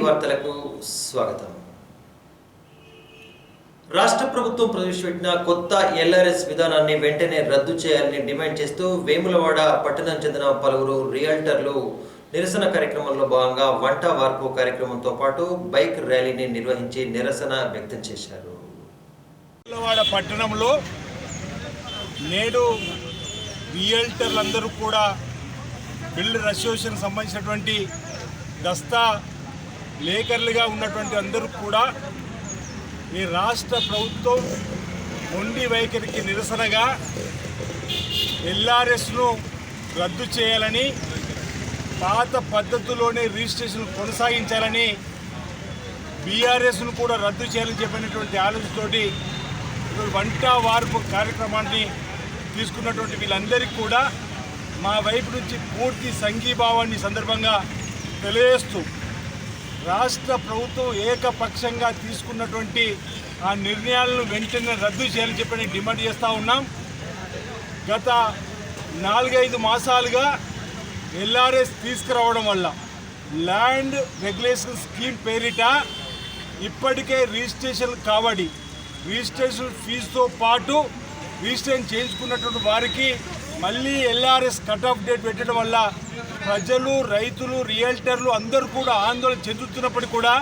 వార్తలకు స్వాగతం. రాష్ట్ర ప్రభుత్వం ప్రవేశపెట్టిన కొత్త ఎల్ఆర్ఎస్ విధానాన్ని వెంటనే రద్దు చేయాలని డిమాండ్ చేస్తూ వేములవాడ పట్టణం చెందిన పలువురు రియల్టర్లు నిరసన కార్యక్రమంలో భాగంగా వంట వార్పు కార్యక్రమంతో పాటు బైక్ ర్యాలీని నిర్వహించి నిరసన వ్యక్తం చేశారు. వేములవాడ పట్టణంలో నేడు రియల్టర్లందరూ కూడా బిల్డర్ అసోసియేషన్ సంబంధించినటువంటి దస్తా లేఖర్లుగా ఉన్నటువంటి అందరూ కూడా ఈ రాష్ట్ర ప్రభుత్వం మొండి వైఖరికి నిరసనగా ఎల్ఆర్ఎస్ను రద్దు చేయాలని, పాత పద్ధతిలోనే రిజిస్ట్రేషన్ కొనసాగించాలని, బీఆర్ఎస్ను కూడా రద్దు చేయాలని చెప్పినటువంటి ఆలోచనతోటి వంట వార్పు కార్యక్రమాన్ని తీసుకున్నటువంటి వీళ్ళందరికీ కూడా మా వైపు నుంచి పూర్తి సంఘీభావాన్ని సందర్భంగా తెలియజేస్తూ రాష్ట్ర ప్రభుత్వం ఏకపక్షంగా తీసుకున్నటువంటి ఆ నిర్ణయాలను వెంటనే రద్దు చేయాలని చెప్పని డిమాండ్ చేస్తూ ఉన్నాం. గత 4-5 మాసాలుగా ఎల్ఆర్ఎస్ తీసుకురావడం వల్ల ల్యాండ్ రెగ్యులేషన్ స్కీమ్ పేరిట ఇప్పటికే రిజిస్ట్రేషన్ కాబడి రిజిస్ట్రేషన్ ఫీజుతో పాటు రిజిస్ట్రేషన్ చేయించుకున్నటువంటి వారికి మళ్ళీ ఎల్ఆర్ఎస్ కట్ ఆఫ్ డేట్ పెట్టడం వల్ల ప్రజలు, రైతులు, రియల్టర్లు అందరూ కూడా ఆందోళన చెందుతున్నప్పుడు కూడా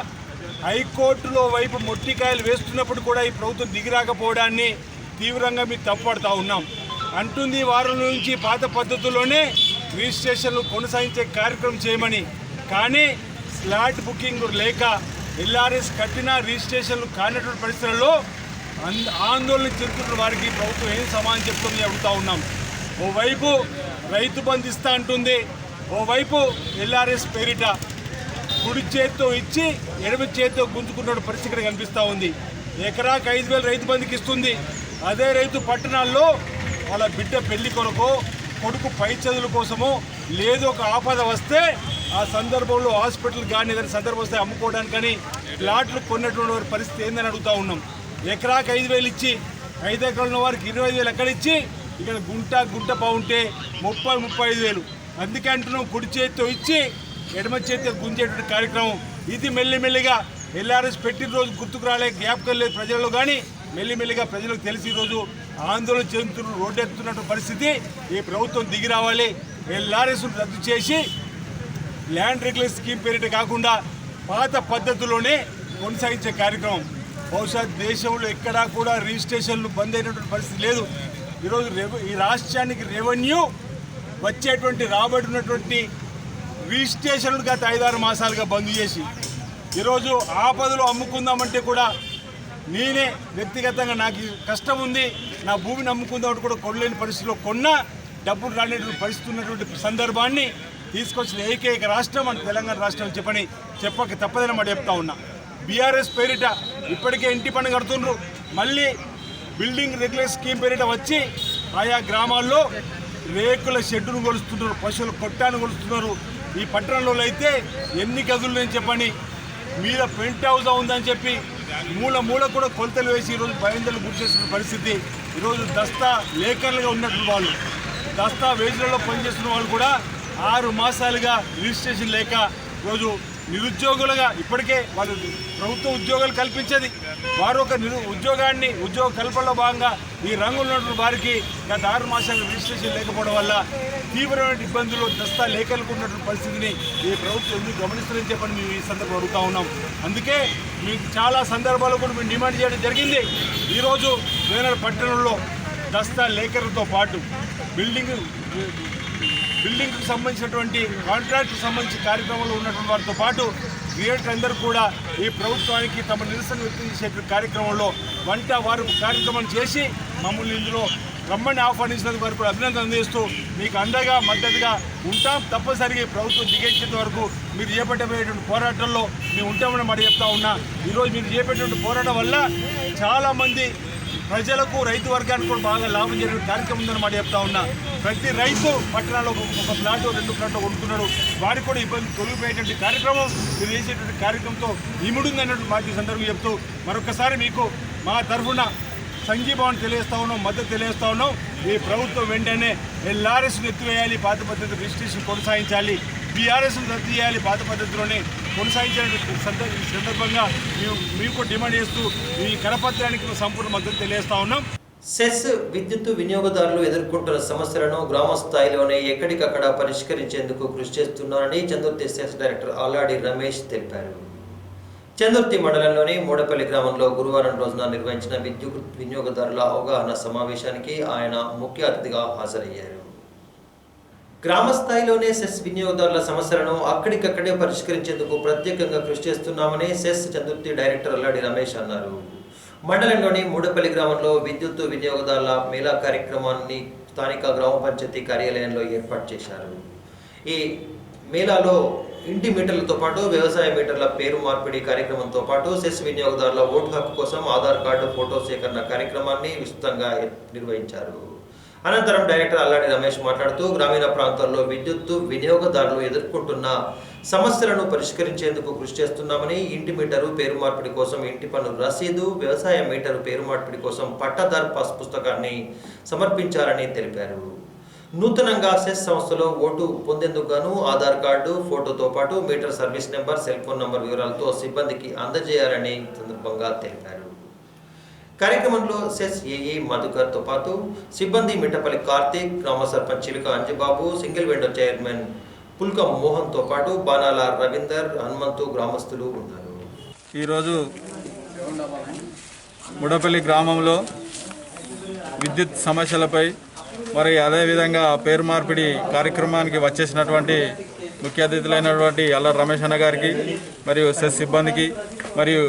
హైకోర్టులో వైపు మొట్టికాయలు వేస్తున్నప్పుడు కూడా ఈ ప్రభుత్వం దిగిరాకపోవడాన్ని తీవ్రంగా మేము తప్పుపడతా ఉన్నాం. అంటుంది వారం నుంచి పాత పద్ధతుల్లోనే రిజిస్ట్రేషన్లు కొనసాగించే కార్యక్రమం చేయమని, కానీ స్లాట్ బుకింగ్ లేక ఎల్ఆర్ఎస్ కట్టిన రిజిస్ట్రేషన్లు కానటువంటి పరిస్థితుల్లో ఆందోళన చెందుతున్న వారికి ప్రభుత్వం ఏం సమాధానం చెప్తుందని అడుగుతూ ఉన్నాం. ఓవైపు రైతు బంధు ఇస్తా అంటుంది, ఓవైపు ఎల్ఆర్ఎస్ పేరిట కుడి చేతితో ఇచ్చి ఎడమ చేతితో గుంజుకున్న పరిస్థితి ఇక్కడ కనిపిస్తూ ఉంది. ఎకరాకు 5,000 రైతు బంధుకి ఇస్తుంది. అదే రైతు పట్టణాల్లో వాళ్ళ బిడ్డ పెళ్లి కొరకు, కొడుకు పై చదువుల కోసమో, లేదు ఒక ఆపద వస్తే ఆ సందర్భంలో హాస్పిటల్ కానీ ఏదైనా సందర్భం వస్తే అమ్ముకోవడానికని ప్లాట్లు కొన్నటువంటి పరిస్థితి ఏందని అడుగుతూ ఉన్నాం. ఎకరాకు 5,000 ఇచ్చి 5 ఎకరాలు ఉన్న వారికి 25,000 ఎక్కడిచ్చి ఇక్కడ గుంట బాగుంటే 30-35,000. అందుకే అంటున్నాం, కుడి చేతితో ఇచ్చి ఎడమ చేతితో గుంజేటువంటి కార్యక్రమం ఇది. మెల్లిమెల్లిగా ఎల్ఆర్ఎస్ పెట్టిన రోజు గుర్తుకు రాలే, జ్ఞాపకం లేదు ప్రజల్లో, కానీ మెల్లిమెల్లిగా ప్రజలకు తెలిసి ఈరోజు ఆందోళన చెందుతున్న రోడ్డు ఎక్కుతున్నటువంటి పరిస్థితి. ఈ ప్రభుత్వం దిగి రావాలి, ఎల్ఆర్ఎస్ను రద్దు చేసి ల్యాండ్ రెగ్యులేషన్ స్కీమ్ పేరిట కాకుండా పాత పద్ధతిలోనే కొనసాగించే కార్యక్రమం. బహుశా దేశంలో ఎక్కడా కూడా రిజిస్ట్రేషన్లు బంద్ అయినటువంటి పరిస్థితి లేదు. ఈరోజు ఈ రాష్ట్రానికి రెవెన్యూ వచ్చేటువంటి రాబడి ఉన్నటువంటి రిజిస్ట్రేషన్లు గత 5-6 మాసాలుగా బంద్ చేసి ఈరోజు ఆపదలు అమ్ముకుందామంటే కూడా నేనే వ్యక్తిగతంగా నాకు కష్టం ఉంది, నా భూమిని అమ్ముకుందామంటే కూడా కొనలేని పరిస్థితిలో కొన్నా డబ్బులు రాలేటువంటి పరిస్థితి ఉన్నటువంటి సందర్భాన్ని తీసుకొచ్చిన ఏకైక రాష్ట్రం మన తెలంగాణ రాష్ట్రం చెప్పక తప్పదని మాట చెప్తా ఉన్నా. బీఆర్ఎస్ పేరిట ఇప్పటికే ఇంటి పన్ను కడుతుండ్రు, మళ్ళీ బిల్డింగ్ రెగ్యులేషన్ స్కీమ్ పేరిట వచ్చి ఆయా గ్రామాల్లో రేకుల షెడ్డును కొలుస్తున్నారు, పశువుల కొట్టాను కొలుస్తున్నారు. ఈ పట్టణంలో అయితే ఎన్ని గదులు నేను చెప్పని మీద పెంట్ హౌస్ ఉందని చెప్పి మూల కూడా కొలతలు వేసి ఈరోజు భయందలు గురి చేస్తున్న పరిస్థితి. ఈరోజు దస్తా లేఖర్లుగా ఉన్నటువంటి వాళ్ళు, దస్తా వేజులలో పనిచేస్తున్న వాళ్ళు కూడా 6 మాసాలుగా రిజిస్ట్రేషన్ లేక ఈరోజు నిరుద్యోగులుగా, ఇప్పటికే వాళ్ళు ప్రభుత్వ ఉద్యోగాలు కల్పించేది, వారు ఒక ఉద్యోగ కల్పనలో భాగంగా ఈ రంగంలో ఉన్నటువంటి వారికి గత 6 మాసాలు రిజిస్ట్రేషన్ లేకపోవడం వల్ల తీవ్రమైన ఇబ్బందులు, దస్తా లేఖలకు ఉన్నటువంటి పరిస్థితిని ఈ ప్రభుత్వం ఎందుకు గమనిస్తుందని చెప్పని మేము ఈ సందర్భంలో అడుగుతూ ఉన్నాం. అందుకే మీకు చాలా సందర్భాల్లో కూడా మేము డిమాండ్ చేయడం జరిగింది. ఈరోజు వేనాడు పట్టణంలో దస్తా లేఖలతో పాటు బిల్డింగ్కి సంబంధించినటువంటి కాంట్రాక్ట్కి సంబంధించిన కార్యక్రమంలో ఉన్నటువంటి వారితో పాటు రియల్టర్ అందరూ కూడా ఈ ప్రభుత్వానికి తమ నిరసన వ్యక్తం చేసేటువంటి కార్యక్రమంలో వంట వారు కార్యక్రమం చేసి మమ్మల్ని ఇందులో రమ్మని ఆహ్వానించినందుకు వారికి కూడా అభినందన అందిస్తూ మీకు అండగా మద్దతుగా ఉంటాం. తప్పనిసరిగా ప్రభుత్వం దిగేంత వరకు మీరు చేపట్టబోయేటువంటి పోరాటంలో మేము ఉంటామని మాట చెప్తా ఉన్నా. ఈరోజు మీరు చేపట్టేటువంటి పోరాటం వల్ల చాలామంది ప్రజలకు, రైతు వర్గానికి కూడా బాగా లాభం జరిగే కార్యక్రమం ఉందని మాట చెప్తా ఉన్నా. ప్రతి రైతు పట్టణాల్లో ఒక ప్లాట్ 2 ప్లాట్లు కొనుక్కున్నాడు, వారికి కూడా ఇబ్బంది తొలగిపోయేటువంటి కార్యక్రమం మీరు చేసేటువంటి కార్యక్రమంతో ఇముడుందన్నట్టు మాట సందర్భంగా చెప్తూ మరొకసారి మీకు మా తరఫున సంఘీభావం తెలియజేస్తా ఉన్నాం, మద్దతు తెలియజేస్తా ఉన్నాం. ఈ ప్రభుత్వం వెంటనే ఎల్ఆర్ఎస్ను ఎత్తివేయాలి, పాత పద్ధతి రిజిస్ట్రేషన్ కొనసాగించాలి, బీఆర్ఎస్ను రద్దు చేయాలి, పాత పద్ధతిలోనే కొనసాగించిన ఈ సందర్భంగా మీకు డిమాండ్ చేస్తూ ఈ కరపత్రానికి సంపూర్ణ మద్దతు తెలియజేస్తా ఉన్నాం. సెస్ విద్యుత్ వినియోగదారులు ఎదుర్కొంటున్న సమస్యలను గ్రామ స్థాయిలోనే ఎక్కడికక్కడ పరిష్కరించేందుకు కృషి చేస్తున్నారని చందుర్తి సెస్ డైరెక్టర్ ఆలాడి రమేష్ తెలిపారు. చందుర్తి మండలంలోని మూడపల్లి గ్రామంలో గురువారం రోజున నిర్వహించిన విద్యుత్ వినియోగదారుల అవగాహన సమావేశానికి ఆయన ముఖ్య అతిథిగా హాజరయ్యారు. గ్రామ స్థాయిలోనే సెస్ వినియోగదారుల సమస్యలను అక్కడికక్కడే పరిష్కరించేందుకు ప్రత్యేకంగా కృషి చేస్తున్నామని సెస్ చందుర్తి డైరెక్టర్ అల్లాడి రమేష్ అన్నారు. మండలంలోని మూడపల్లి గ్రామంలో విద్యుత్ వినియోగదారుల మేళా కార్యక్రమాన్ని స్థానిక గ్రామ పంచాయతీ కార్యాలయంలో ఏర్పాటు చేశారు. ఈ మేళాలో ఇంటి మీటర్లతో పాటు వ్యవసాయ మీటర్ల పేరు మార్పిడి కార్యక్రమంతో పాటు సెస్ వినియోగదారుల ఓటు హక్కు కోసం ఆధార్ కార్డు ఫోటో సేకరణ కార్యక్రమాన్ని విస్తృతంగా నిర్వహించారు. అనంతరం డైరెక్టర్ అల్లాడి రమేష్ మాట్లాడుతూ గ్రామీణ ప్రాంతాల్లో విద్యుత్ వినియోగదారులు ఎదుర్కొంటున్న సమస్యలను పరిష్కరించేందుకు కృషి చేస్తున్నామని, ఇంటి మీటరు పేరు మార్పిడి కోసం ఇంటి పన్ను రసీదు, వ్యవసాయ మీటరు పేరు మార్పిడి కోసం పట్టాదారు పాస్ పుస్తకాన్ని సమర్పించాలని తెలిపారు. నూతనంగా సెస్ సంస్థలో ఓటు పొందేందుకు గాను ఆధార్ కార్డు ఫోటోతో పాటు meter service number, cell phone number వివరాలతో సిబ్బందికి అందజేయాలని సందర్భంగా తెలిపారు. కార్యక్రమంలో సెస్ ఏఈ మధుకర్తో పాటు సిబ్బంది మిట్టపల్లి కార్తీక్, గ్రామ సర్పంచ్ చిలుక అంజబాబు, సింగిల్ విండో చైర్మన్ పుల్క మోహన్తో పాటు బాణాల రవీందర్, హనుమంతు గ్రామస్తులు ఉన్నారు. ఈరోజు ముడపల్లి గ్రామంలో విద్యుత్ సమస్యలపై మరి అదేవిధంగా పేరు మార్పిడి కార్యక్రమానికి వచ్చేసినటువంటి ముఖ్య అతిథులైనటువంటి అల్లాడి రమేష్ అన్న గారికి మరియు సెస్ సిబ్బందికి మరియు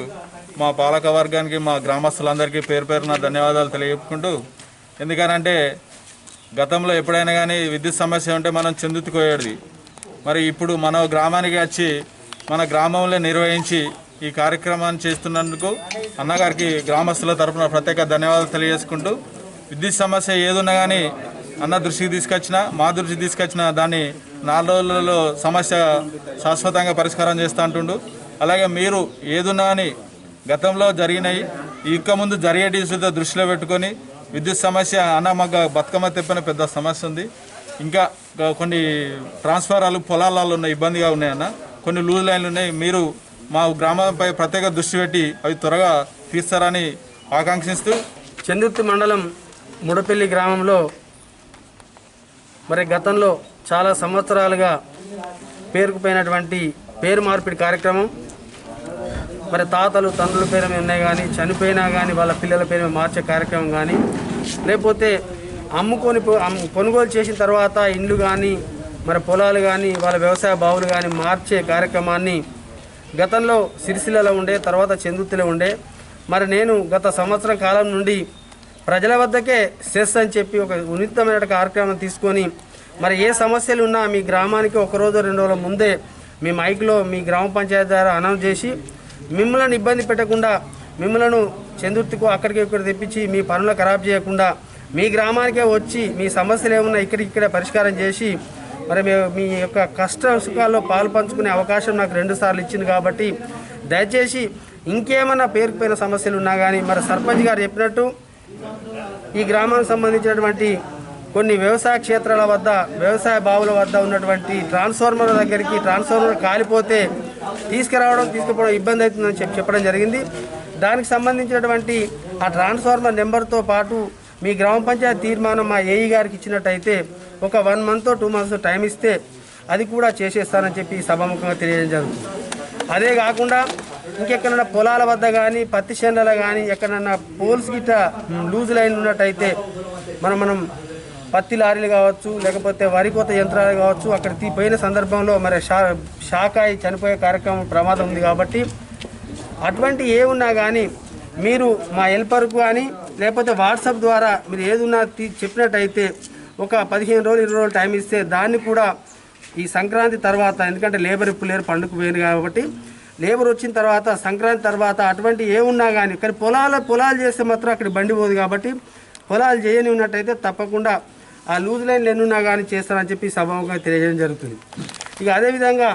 మా పాలక వర్గానికి మా గ్రామస్తులందరికీ పేరు పేరున ధన్యవాదాలు తెలియజేసుకుంటూ, ఎందుకనంటే గతంలో ఎప్పుడైనా కానీ విద్యుత్ సమస్య ఉంటే మనం చెందుతుకోయేది. మరి ఇప్పుడు మన గ్రామానికి వచ్చి మన గ్రామంలో నిర్వహించి ఈ కార్యక్రమాన్ని చేస్తున్నందుకు అన్నగారికి గ్రామస్తుల తరఫున ప్రత్యేక ధన్యవాదాలు తెలియజేసుకుంటూ, విద్యుత్ సమస్య ఏదున్నా కానీ అన్న దృష్టికి తీసుకొచ్చినా మా దృష్టికి తీసుకొచ్చినా దాన్ని 4 రోజులలో సమస్య శాశ్వతంగా పరిష్కారం చేస్తూ అంటుండు. అలాగే మీరు ఏదున్నా అని గతంలో జరిగినాయి ఇక ముందు జరిగేటి దృష్టిలో పెట్టుకొని విద్యుత్ సమస్య అన్న మాకు బతుకమ్మ తెప్పిన పెద్ద సమస్య ఉంది. ఇంకా కొన్ని ట్రాన్స్ఫారాలు పొలాలలో ఉన్న ఇబ్బందిగా ఉన్నాయన్న, కొన్ని లూజ్ లైన్లు ఉన్నాయి. మీరు మా గ్రామంపై ప్రత్యేక దృష్టి పెట్టి అవి త్వరగా తీస్తారని ఆకాంక్షిస్తూ చందుర్తి మండలం ముడపల్లి గ్రామంలో మరి గతంలో చాలా సంవత్సరాలుగా పేరుకుపోయినటువంటి పేరు మార్పిడి కార్యక్రమం, మరి తాతలు తండ్రుల పేరు మీద ఉన్నాయి కానీ చనిపోయినా కానీ వాళ్ళ పిల్లల పేరు మీద మార్చే కార్యక్రమం కానీ, లేకపోతే కొనుగోలు చేసిన తర్వాత ఇండ్లు కానీ మరి పొలాలు కానీ వాళ్ళ వ్యవసాయ బావులు కానీ మార్చే కార్యక్రమాన్ని గతంలో సిరిసిల్లలో ఉండే, తర్వాత చందుర్తిలో ఉండే. మరి నేను గత సంవత్సరం కాలం నుండి ప్రజల వద్దకే సెస్ అని చెప్పి ఒక ఉన్నతమైన కార్యక్రమం తీసుకొని మరి ఏ సమస్యలు ఉన్నా మీ గ్రామానికి 1 రోజు 2 రోజుల ముందే మీ మైక్లో మీ గ్రామ పంచాయతీ ద్వారా అనౌన్స్ చేసి మిమ్మల్ని ఇబ్బంది పెట్టకుండా, మిమ్మల్ని చందుర్తికు అక్కడికి ఇక్కడ తెప్పించి మీ పనులు ఖరాబ్ చేయకుండా మీ గ్రామానికే వచ్చి మీ సమస్యలు ఏమున్నా ఇక్కడిక్కడే పరిష్కారం చేసి మరి మీ యొక్క కష్ట సుఖాల్లో పాలు పంచుకునే అవకాశం నాకు 2 సార్లు ఇచ్చింది. కాబట్టి దయచేసి ఇంకేమన్నా పేరుకుపోయిన సమస్యలు ఉన్నా కానీ మరి సర్పంచ్ గారు చెప్పినట్టు ఈ గ్రామానికి సంబంధించినటువంటి కొన్ని వ్యవసాయ క్షేత్రాల వద్ద, వ్యవసాయ బావుల వద్ద ఉన్నటువంటి ట్రాన్స్ఫార్మర్ దగ్గరికి ట్రాన్స్ఫార్మర్ కాలిపోతే తీసుకుపోవడం ఇబ్బంది అవుతుందని చెప్పడం జరిగింది. దానికి సంబంధించినటువంటి ఆ ట్రాన్స్ఫార్మర్ నెంబర్తో పాటు మీ గ్రామ పంచాయతీ తీర్మానం మా ఏఈ గారికి ఇచ్చినట్టయితే ఒక 1 month 2 months టైం ఇస్తే అది కూడా చేసేస్తానని చెప్పి సభాముఖంగా తెలియజేయడం జరుగుతుంది. అదే కాకుండా ఇంకెక్కడన్నా పొలాల వద్ద కానీ పత్తి చేనులలో కానీ ఎక్కడన్నా పోల్స్ గిట్ట లూజ్ లైన్ ఉన్నట్టయితే మనం పత్తి లారీలు కావచ్చు, లేకపోతే వరి కోత యంత్రాలు కావచ్చు, అక్కడ పోయిన సందర్భంలో మరి షాక్ అయి చనిపోయే కార్యక్రమం ప్రమాదం ఉంది. కాబట్టి అటువంటి ఏ ఉన్నా కానీ మీరు మా హెల్పర్కు కానీ లేకపోతే వాట్సాప్ ద్వారా మీరు ఏదున్నా చెప్పినట్టయితే ఒక 15 రోజులు 20 రోజులు టైం ఇస్తే దాన్ని కూడా ఈ సంక్రాంతి తర్వాత, ఎందుకంటే లేబర్ ఇప్పుడు లేరు, పండుగ పోయింది కాబట్టి లేబర్ వచ్చిన తర్వాత సంక్రాంతి తర్వాత అటువంటి ఏ ఉన్నా కానీ, కానీ పొలాలు చేస్తే మాత్రం అక్కడ బండి పోదు. కాబట్టి పొలాలు చేయని ఉన్నట్టయితే తప్పకుండా ఆ లూజ్ లైన్లు ఎన్నున్నా కానీ చేస్తారని చెప్పి సభాముఖంగా తెలియజేయడం జరుగుతుంది. ఇక అదేవిధంగా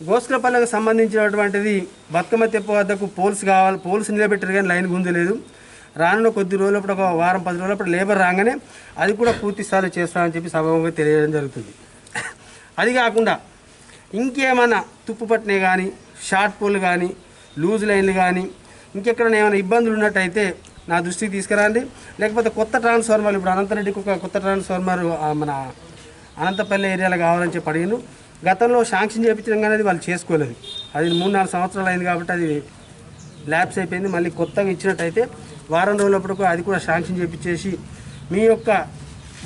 గోస్కరపల్లెకు సంబంధించినటువంటిది బతుకమ్మ తెప్ప వద్దకు పోల్స్ కావాలి, పోల్స్ నిలబెట్టారు కానీ లైన్ గుంజలేదు. రానున్న కొద్ది రోజులప్పుడు ఒక వారం 10 రోజులప్పుడు లేబర్ రాగానే అది కూడా పూర్తి స్థాయిలో చేస్తామని చెప్పి సభాముఖంగా తెలియజేయడం జరుగుతుంది. అది కాకుండా ఇంకేమన్నా తుప్పు పట్టినవి కానీ షార్ట్ పోల్ కానీ లూజ్ లైన్లు కానీ ఇంకెక్కడైనా ఏమైనా ఇబ్బందులు ఉన్నట్టయితే నా దృష్టికి తీసుకురండి. లేకపోతే కొత్త ట్రాన్స్ఫార్మర్లు ఇప్పుడు అనంతరెడ్డికి ఒక కొత్త ట్రాన్స్ఫార్మర్ మన అనంతపల్లి ఏరియాలో కావాలని చెప్పి అడిగాను. గతంలో శాంక్షన్ చేయించడం కానీ వాళ్ళు చేసుకోలేదు. అది 3-4 సంవత్సరాలు అయింది కాబట్టి అది ల్యాబ్స్ అయిపోయింది. మళ్ళీ కొత్తగా ఇచ్చినట్టయితే వారం రోజులప్పుడు అది కూడా శాంక్షన్ చేయించేసి మీ యొక్క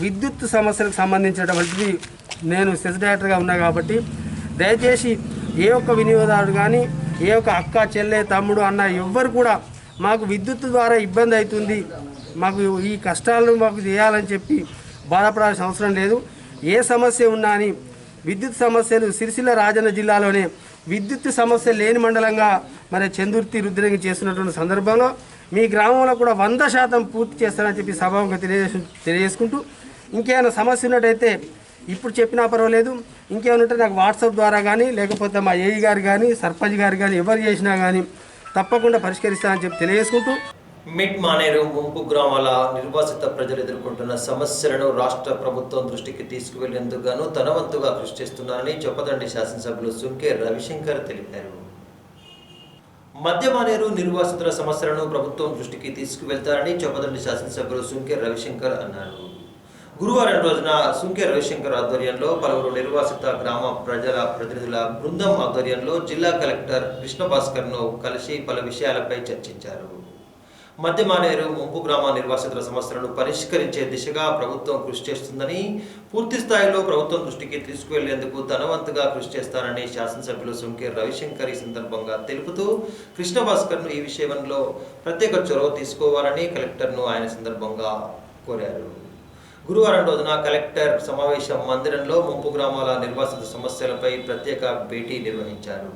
విద్యుత్ సమస్యలకు సంబంధించినటువంటిది నేను సెస్ డైరెక్టర్గా ఉన్నా కాబట్టి దయచేసి ఏ ఒక్క వినియోగదారుడు కానీ ఏ ఒక్క అక్క చెల్లె తమ్ముడు అన్న ఎవ్వరు కూడా మాకు విద్యుత్ ద్వారా ఇబ్బంది అవుతుంది, మాకు ఈ కష్టాలను మాకు చేయాలని చెప్పి బాధపడాల్సిన అవసరం లేదు. ఏ సమస్య ఉన్నా అని విద్యుత్ సమస్యలు సిరిసిల్ల రాజన్న జిల్లాలోనే విద్యుత్ సమస్య లేని మండలంగా మరి చందుర్తి రుద్రంగి చేస్తున్నటువంటి సందర్భంలో మీ గ్రామంలో కూడా 100% పూర్తి చేస్తానని చెప్పి సభాముఖంగా తెలియజేసుకుంటూ ఇంకేమైనా సమస్య ఉన్నట్టయితే ఇప్పుడు చెప్పినా పర్వాలేదు, ఇంకేమైనా ఉంటే నాకు వాట్సాప్ ద్వారా కానీ లేకపోతే మా ఏఈ గారు కానీ సర్పంచ్ గారు కానీ ఎవరు చేసినా కానీ తప్పకుండా పరిష్కరిస్తానని చెప్పి తెలియజేసుకుంటూ మిడ్ మానేరు ముంపు గ్రామాల నిర్వాసిత ప్రజలు ఎదుర్కొంటున్న సమస్యలను రాష్ట్ర ప్రభుత్వం దృష్టికి తీసుకువెళ్లేందుకు గాను తన వంతుగా కృషి చేస్తున్నారని చొప్పదండి శాసనసభ్యులు సుంకే రవిశంకర్ తెలిపారు. మధ్య మానేరు నిర్వాసితుల సమస్యలను ప్రభుత్వం దృష్టికి తీసుకువెళ్తారని చొప్పదండి శాసనసభ్యులు సుంకే రవిశంకర్ అన్నారు. గురువారం రోజున సుంకే రవిశంకర్ ఆధ్వర్యంలో పలువురు నిర్వాసిత గ్రామ ప్రజల ప్రతినిధుల బృందం ఆధ్వర్యంలో జిల్లా కలెక్టర్ కృష్ణభాస్కర్ను కలిసి పలు విషయాలపై చర్చించారు. మధ్య మానేరు ముంపు గ్రామ నిర్వాసితుల సమస్యలను పరిష్కరించే దిశగా ప్రభుత్వం కృషి చేస్తుందని, పూర్తి స్థాయిలో ప్రభుత్వం దృష్టికి తీసుకువెళ్లేందుకు తన వంతుగా కృషి చేస్తానని శాసనసభ్యులు సుంకే రవిశంకర్ ఈ సందర్భంగా తెలుపుతూ కృష్ణభాస్కర్ను ఈ విషయంలో ప్రత్యేక చొరవ తీసుకోవాలని కలెక్టర్ను ఆయన సందర్భంగా కోరారు. గురువారం రోజున కలెక్టర్ సమావేశ మందిరంలో ముంపు గ్రామాల నిర్వాసిత సమస్యలపై ప్రత్యేక భేటీ నిర్వహించారు.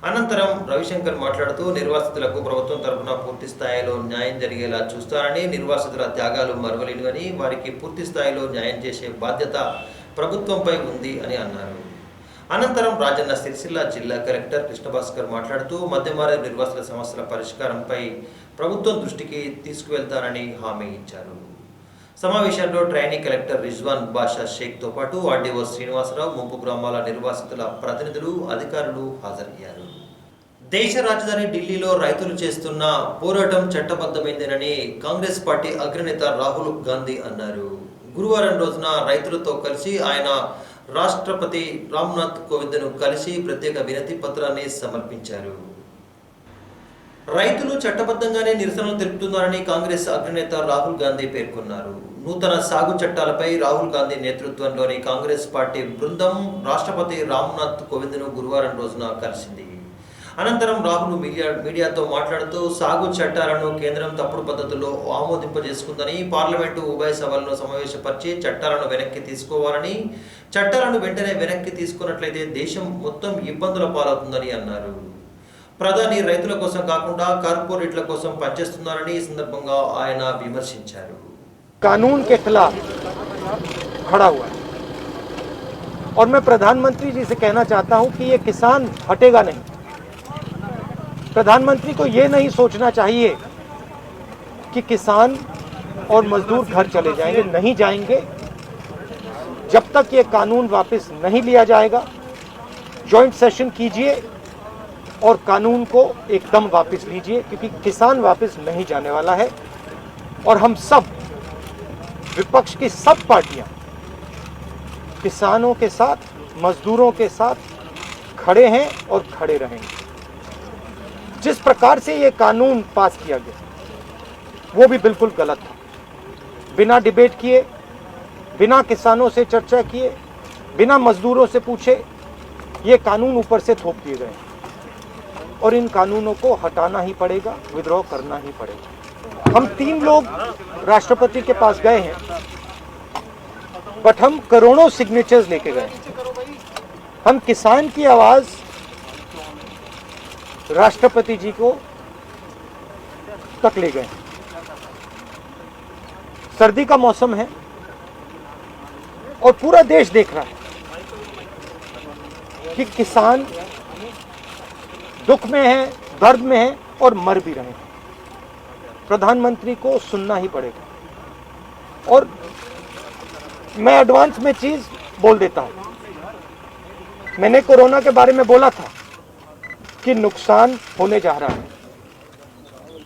అనంతరం రవిశంకర్ మాట్లాడుతూ నిర్వాసితులకు ప్రభుత్వం తరఫున పూర్తి స్థాయిలో న్యాయం జరిగేలా చూస్తారని, నిర్వాసితుల త్యాగాలు మరువలేనివని, వారికి పూర్తి స్థాయిలో న్యాయం చేసే బాధ్యత ప్రభుత్వంపై ఉంది అని అన్నారు. అనంతరం రాజన్న సిరిసిల్ల జిల్లా కలెక్టర్ కృష్ణభాస్కర్ మాట్లాడుతూ మధ్యమానేరు నిర్వాసితుల సమస్యల పరిష్కారంపై ప్రభుత్వం దృష్టికి తీసుకువెళ్తారని హామీ ఇచ్చారు. సమావేశంలో ట్రైనింగ్ కలెక్టర్ రిజ్వాన్ బాషా షేక్తో పాటు ఆర్డీఓ శ్రీనివాసరావు, ముంపు గ్రామాల నిర్వాసితుల ప్రతినిధులు, అధికారులు హాజరయ్యారు. దేశ రాజధాని ఢిల్లీలో రైతులు చేస్తున్న పోరాటం చట్టబద్ధమైందేనని కాంగ్రెస్ పార్టీ అగ్రనేత రాహుల్ గాంధీ అన్నారు. గురువారం రోజున రైతులతో కలిసి ఆయన రాష్ట్రపతి రామ్నాథ్ కోవింద్ను కలిసి ప్రత్యేక వినతి పత్రాన్ని సమర్పించారు. రైతులు చట్టబద్ధంగానే నిరసనలు తెలుపుతున్నారని కాంగ్రెస్ అగ్రనేత రాహుల్ గాంధీ పేర్కొన్నారు. నూతన సాగు చట్టాలపై రాహుల్ గాంధీ నేతృత్వంలోని కాంగ్రెస్ పార్టీ బృందం రాష్ట్రపతి రామ్నాథ్ కోవింద్ను గురువారం రోజున కలిసింది. అనంతరం రాహుల్ మీడియాతో మాట్లాడుతూ సాగు చట్టాలను కేంద్రం తప్పుడు పద్ధతుల్లో ఆమోదింపజేసుకుందని, పార్లమెంటు ఉభయ సభలను సమావేశపరిచి చట్టాలను వెనక్కి తీసుకోవాలని, చట్టాలను వెంటనే వెనక్కి తీసుకున్నట్లయితే దేశం మొత్తం ఇబ్బందుల పాలవుతుందని అన్నారు. ప్రధాని రైతుల కోసం కాకుండా కార్పొరేట్ల కోసం పనిచేస్తున్నారని ఈ సందర్భంగా ఆయన విమర్శించారు. कानून के खिलाफ खड़ा हुआ है और मैं प्रधानमंत्री जी से कहना चाहता हूं कि ये किसान हटेगा नहीं। प्रधानमंत्री को ये नहीं सोचना चाहिए कि किसान और मजदूर घर चले जाएंगे, नहीं जाएंगे। जब तक ये कानून वापस नहीं लिया जाएगा, जॉइंट सेशन कीजिए और कानून को एकदम वापस लीजिए, क्योंकि किसान वापस नहीं जाने वाला है। और हम सब विपक्ष की सब पार्टियां किसानों के साथ, मजदूरों के साथ खड़े हैं और खड़े रहेंगे। जिस प्रकार से ये कानून पास किया गया वो भी बिल्कुल गलत था। बिना डिबेट किए, बिना किसानों से चर्चा किए, बिना मजदूरों से पूछे ये कानून ऊपर से थोप दिए गए और इन कानूनों को हटाना ही पड़ेगा, विद्रोह करना ही पड़ेगा। हम 3 लोग राष्ट्रपति के पास गए हैं, बट हम करोड़ों सिग्नेचर्स लेके गए। हम किसान की आवाज राष्ट्रपति जी को तक ले गए। सर्दी का मौसम है और पूरा देश देख रहा है कि किसान दुख में है, दर्द में है और मर भी रहे हैं। प्रधानमंत्री को सुनना ही पड़ेगा। और मैं एडवांस में चीज बोल देता हूं, मैंने कोरोना के बारे में बोला था कि नुकसान होने जा रहा है,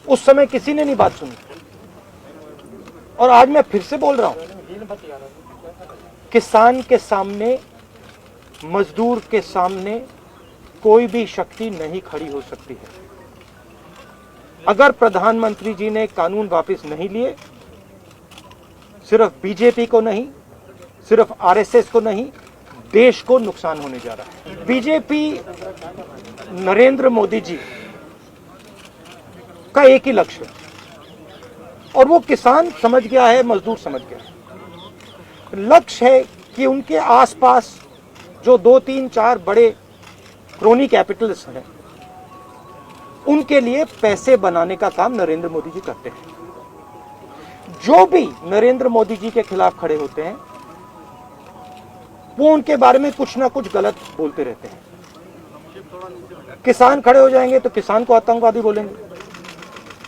उस समय किसी ने नहीं बात सुनी। और आज मैं फिर से बोल रहा हूं, किसान के सामने, मजदूर के सामने कोई भी शक्ति नहीं खड़ी हो सकती है। अगर प्रधानमंत्री जी ने कानून वापस नहीं लिए, सिर्फ बीजेपी को नहीं, सिर्फ आरएसएस को नहीं, देश को नुकसान होने जा रहा है। बीजेपी, नरेंद्र मोदी जी का एक ही लक्ष्य है, और वो किसान समझ गया है, मजदूर समझ गया है। लक्ष्य है कि उनके आसपास जो 2, 3, 4 बड़े क्रोनी कैपिटल्स हैं, उनके लिए पैसे बनाने का काम नरेंद्र मोदी जी करते हैं। जो भी नरेंद्र मोदी जी के खिलाफ खड़े होते हैं, वो उनके बारे में कुछ ना कुछ गलत बोलते रहते हैं। किसान खड़े हो जाएंगे तो किसान को आतंकवादी बोलेंगे,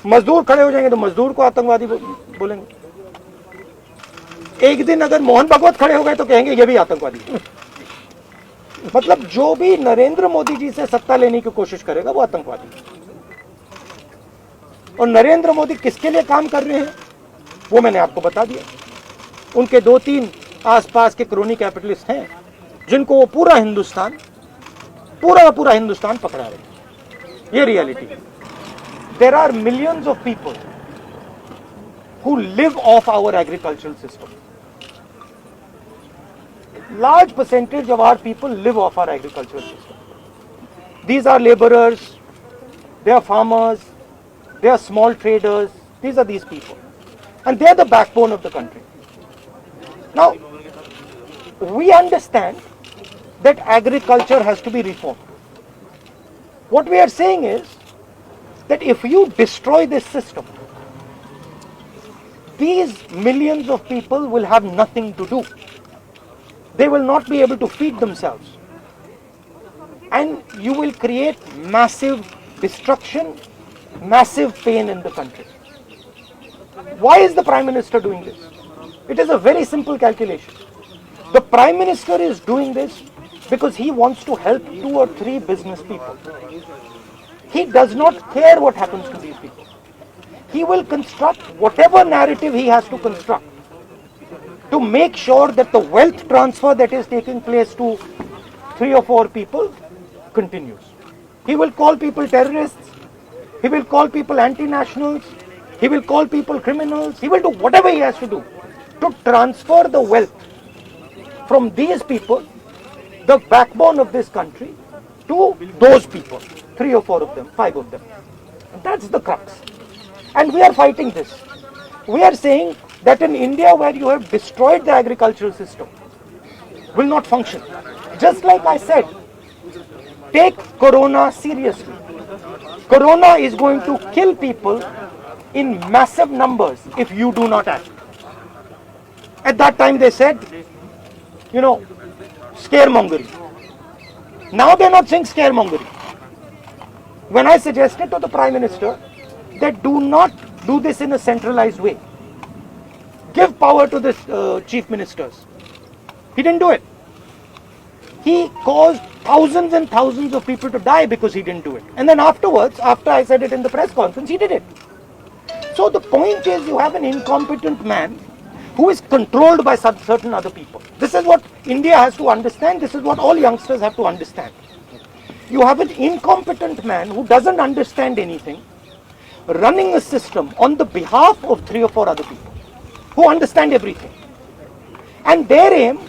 मजदूर खड़े हो जाएंगे तो मजदूर को आतंकवादी बोलेंगे। एक दिन अगर मोहन भागवत खड़े हो गए तो कहेंगे ये भी आतंकवादी है। मतलब जो भी नरेंद्र मोदी जी से सत्ता लेने की कोशिश करेगा वो आतंकवादी है। और नरेंद्र मोदी किसके लिए काम कर रहे हैं वो मैंने आपको बता दिया। उनके 2-3 आसपास के क्रोनी कैपिटलिस्ट हैं जिनको वो पूरा हिंदुस्तान पकड़ा रहे हैं। ये रियलिटी है। There are millions of people who live off our agricultural system. Large percentage of our people live off our agricultural system. These are laborers, they are farmers, they are small traders, these are these people. And they are the backbone of the country. Now, we understand that agriculture has to be reformed. What we are saying is that if you destroy this system, these millions of people will have nothing to do. They will not be able to feed themselves. And you will create massive destruction, massive pain in the country. Why is the Prime Minister doing this? It is a very simple calculation. The Prime Minister is doing this because he wants to help 2 or 3 business people. He does not care what happens to these people. He will construct whatever narrative he has to construct to make sure that the wealth transfer that is taking place to 3 or 4 people continues. He will call people terrorists, he will call people anti-nationals, he will call people criminals, he will do whatever he has to do to transfer the wealth from these people, the backbone of this country, to those people, 3 or 4 of them, 5 of them. That's the crux. And we are fighting this. We are saying that in India, where you have destroyed the agricultural system, will not function. Just like I said, take Corona seriously. Corona is going to kill people in massive numbers if you do not act. At that time they said, scaremongering. Now they're not saying scaremongering. When I suggested to the Prime Minister that do not do this in a centralized way, give power to the chief ministers, he didn't do it. He caused thousands and thousands of people to die because he didn't do it. And then afterwards, after I said it in the press conference, he did it. So the point is, you have an incompetent man who is controlled by certain other people. This is what India has to understand. This is what all youngsters have to understand. You have an incompetent man who doesn't understand anything, running a system on the behalf of 3 or 4 other people who understand everything. And their aim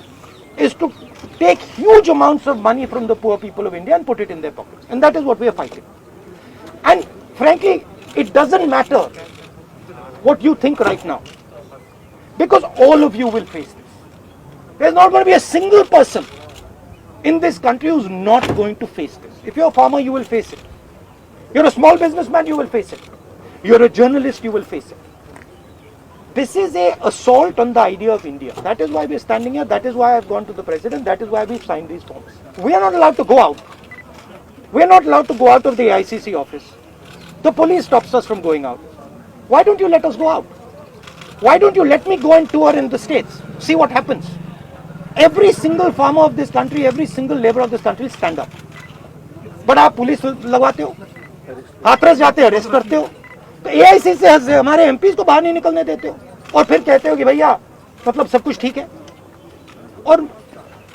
is to take huge amounts of money from the poor people of India and put it in their pockets. And that is what we are fighting. And frankly, it doesn't matter what you think right now, because all of you will face this. There's not going to be a single person in this country who's not going to face this. If you're a farmer, you will face it. You're a small businessman, you will face it. You're a journalist, you will face it. This is an assault on the idea of India. That is why we're standing here. That is why I've gone to the president. That is why we've signed these forms. We are not allowed to go out. We're not allowed to go out of the ICC office. The police stops us from going out. Why don't you let us go out? Why don't you let me go and tour in the states? See what happens. Every single farmer of this country, every single labor of this country will stand up. But आप police लगवाते हो, हाथरस जाते हो, arrest करते हो। तो AIC से हमारे एमपी को बाहर नहीं निकलने देते हो और फिर कहते हो कि भैया मतलब सब कुछ ठीक है। और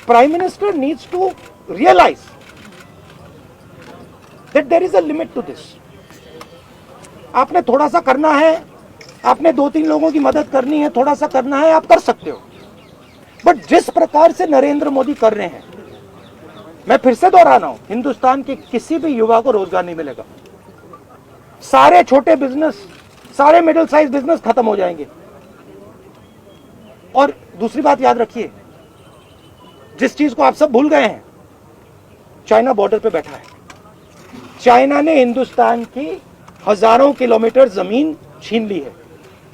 prime minister needs to realise that there is a limit to this. आपने थोड़ा सा करना है, आपने 2-3 लोगों की मदद करनी है, थोड़ा सा करना है, आप कर सकते हो। बट जिस प्रकार से नरेंद्र मोदी कर रहे हैं, मैं फिर से दोहरा रहा हूं, हिंदुस्तान के किसी भी युवा को रोजगार नहीं मिलेगा। सारे छोटे बिजनेस, सारे मिडिल साइज बिजनेस खत्म हो जाएंगे। और दूसरी बात याद रखिए, जिस चीज को आप सब भूल गए हैं, चाइना बॉर्डर पे बैठा है। चाइना ने हिंदुस्तान की हजारों किलोमीटर जमीन छीन ली है।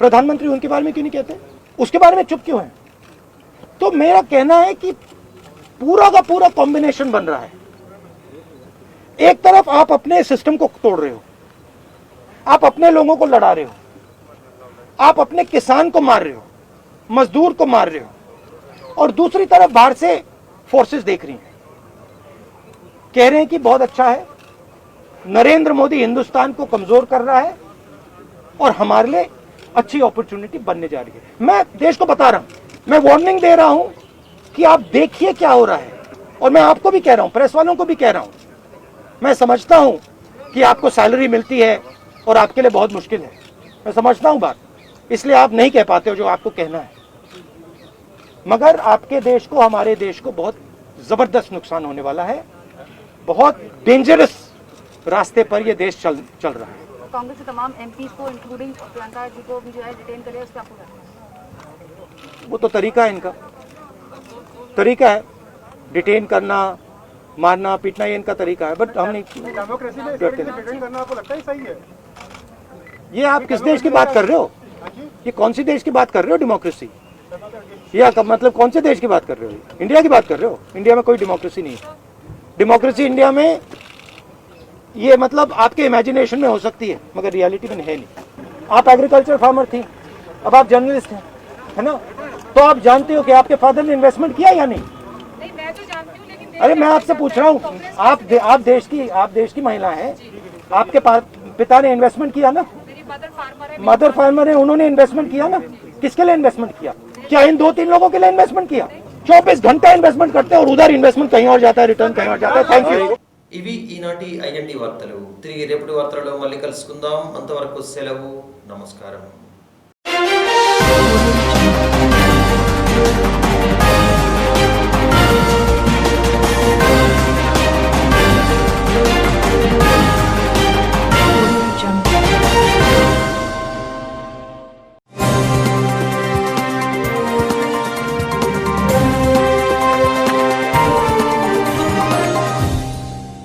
प्रधानमंत्री उनके बारे में क्यों नहीं कहते? उसके बारे में चुप क्यों है? तो मेरा कहना है कि पूरा का पूरा कॉम्बिनेशन बन रहा है। एक तरफ आप अपने सिस्टम को तोड़ रहे हो, आप अपने लोगों को लड़ा रहे हो, आप अपने किसान को मार रहे हो, मजदूर को मार रहे हो, और दूसरी तरफ बाहर से फोर्सेस देख रही हैं, कह रहे हैं कि बहुत अच्छा है, नरेंद्र मोदी हिंदुस्तान को कमजोर कर रहा है और हमारे लिए अच्छी अपॉर्चुनिटी बनने जा रही है। मैं देश को बता रहा हूं, मैं वार्निंग दे रहा हूं कि आप देखिए क्या हो रहा है। और मैं आपको भी कह रहा हूं, प्रेस वालों को भी कह रहा हूं, मैं समझता हूं कि आपको सैलरी मिलती है और आपके लिए बहुत मुश्किल है, मैं समझता हूं बात, इसलिए आप नहीं कह पाते हो जो आपको कहना है। मगर आपके देश को, हमारे देश को बहुत जबरदस्त नुकसान होने वाला है। बहुत डेंजरस रास्ते पर यह देश चल रहा है। कांग्रेस के तमाम एमपी को इंक्लूडिंग प्रियंका जी को भी जो है डिटेन करे, उस पर आपको क्या कहना है? वो तो तरीका है इनका, तरीका है डिटेन करना, मारना पीटना, ये इनका तरीका है। बट हम नहीं करते। करना आपको लगता है सही है? ये आप किस देश की बात कर रहे हो? ये कौन सी देश की बात कर रहे हो? डेमोक्रेसी या मतलब कौन से देश की बात कर रहे हो? इंडिया की बात कर रहे हो? इंडिया में कोई डेमोक्रेसी नहीं है। डेमोक्रेसी इंडिया में ये मतलब आपके इमेजिनेशन में हो सकती है, मगर रियलिटी में है नहीं। आप एग्रीकल्चर फार्मर थी, अब आप जर्नलिस्ट हैं, है ना? तो आप जानते हो कि आपके फादर ने इन्वेस्टमेंट किया या नहीं? नहीं, मैं तो जानती हूं, लेकिन अरे मैं आपसे पूछ रहा हूँ, आप देश की महिला हैं, आपके पिता ने इन्वेस्टमेंट किया ना? मेरी मदर फार्मर है, उन्होंने इन्वेस्टमेंट किया ना? किसके लिए इन्वेस्टमेंट किया? क्या इन 2-3 लोगों के लिए इन्वेस्टमेंट किया? 24 घंटा इन्वेस्टमेंट करते हैं और उधर इन्वेस्टमेंट कहीं और जाता है, रिटर्न कहीं और जाता है। Thank you. ఇవి ఈనాటి ఐఎన్డి వార్తలు. తిరిగి రేపటి వార్తలలో మళ్ళీ కలుసుకుందాం. అంతవరకు సెలవు. నమస్కారం.